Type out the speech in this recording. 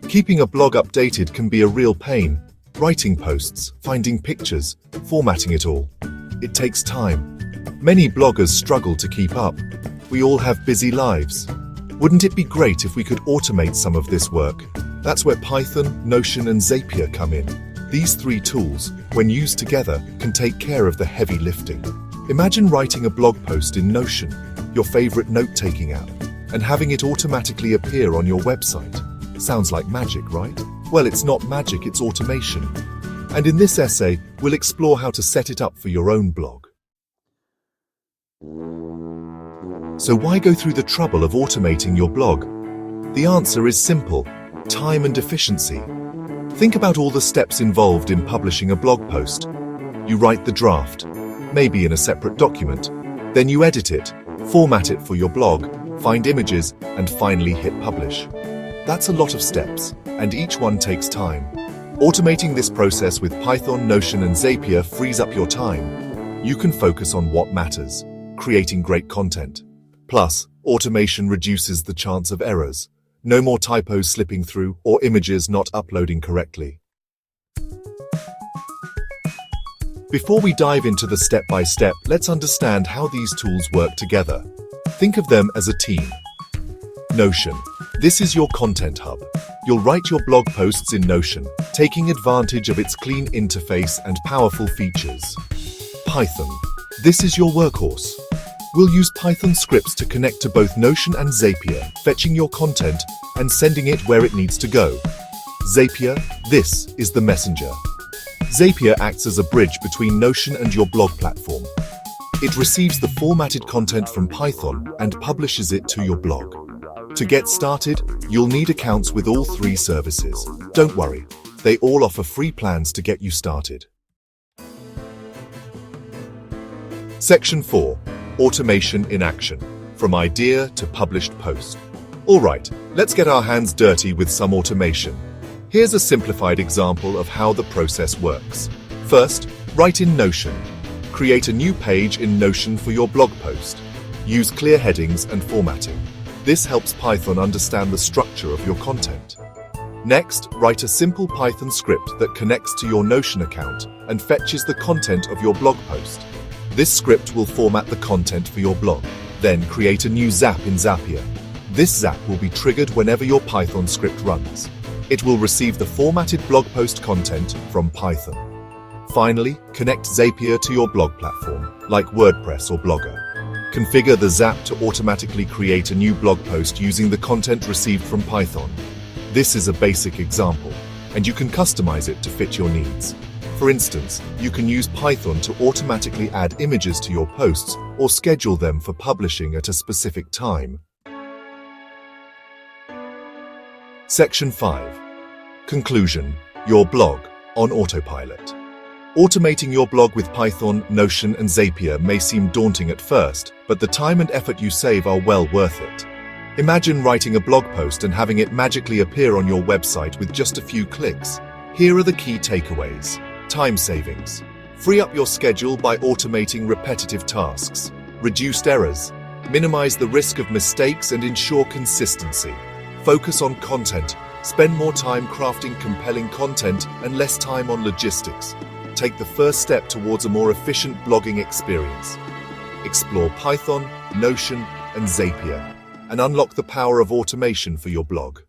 Keeping a blog updated can be a real pain. Writing posts, finding pictures, formatting it all. It takes time. Many bloggers struggle to keep up. We all have busy lives. Wouldn't it be great if we could automate some of this work? That's where Python, Notion, and Zapier come in. These three tools, when used together, can take care of the heavy lifting. Imagine writing a blog post in Notion, your favorite note-taking app, and having it automatically appear on your website. Sounds like magic, right? Well, it's not magic, it's automation. And in this essay, we'll explore how to set it up for your own blog. So why go through the trouble of automating your blog? The answer is simple: time and efficiency. Think about all the steps involved in publishing a blog post. You write the draft, maybe in a separate document. Then you edit it, format it for your blog, find images, and finally hit publish. That's a lot of steps, and each one takes time. Automating this process with Python, Notion, and Zapier frees up your time. You can focus on what matters, creating great content. Plus, automation reduces the chance of errors. No more typos slipping through or images not uploading correctly. Before we dive into the step-by-step, let's understand how these tools work together. Think of them as a team. Notion. This is your content hub. You'll write your blog posts in Notion, taking advantage of its clean interface and powerful features. Python. This is your workhorse. We'll use Python scripts to connect to both Notion and Zapier, fetching your content and sending it where it needs to go. Zapier. This is the messenger. Zapier acts as a bridge between Notion and your blog platform. It receives the formatted content from Python and publishes it to your blog. To get started, you'll need accounts with all three services. Don't worry, they all offer free plans to get you started. Section 4. Automation in action. From idea to published post. Alright, let's get our hands dirty with some automation. Here's a simplified example of how the process works. First, write in Notion. Create a new page in Notion for your blog post. Use clear headings and formatting. This helps Python understand the structure of your content. Next, write a simple Python script that connects to your Notion account and fetches the content of your blog post. This script will format the content for your blog. Then create a new Zap in Zapier. This Zap will be triggered whenever your Python script runs. It will receive the formatted blog post content from Python. Finally, connect Zapier to your blog platform, like WordPress or Blogger. Configure the Zap to automatically create a new blog post using the content received from Python. This is a basic example, and you can customize it to fit your needs. For instance, you can use Python to automatically add images to your posts or schedule them for publishing at a specific time. Section 5. Conclusion. Your blog on autopilot. Automating your blog with Python, Notion, and Zapier may seem daunting at first, but the time and effort you save are well worth it. Imagine writing a blog post and having it magically appear on your website with just a few clicks. Here are the key takeaways. Time savings. Free up your schedule by automating repetitive tasks. Reduced errors. Minimize the risk of mistakes and ensure consistency. Focus on content. Spend more time crafting compelling content and less time on logistics. Take the first step towards a more efficient blogging experience. Explore Python, Notion, and Zapier, and unlock the power of automation for your blog.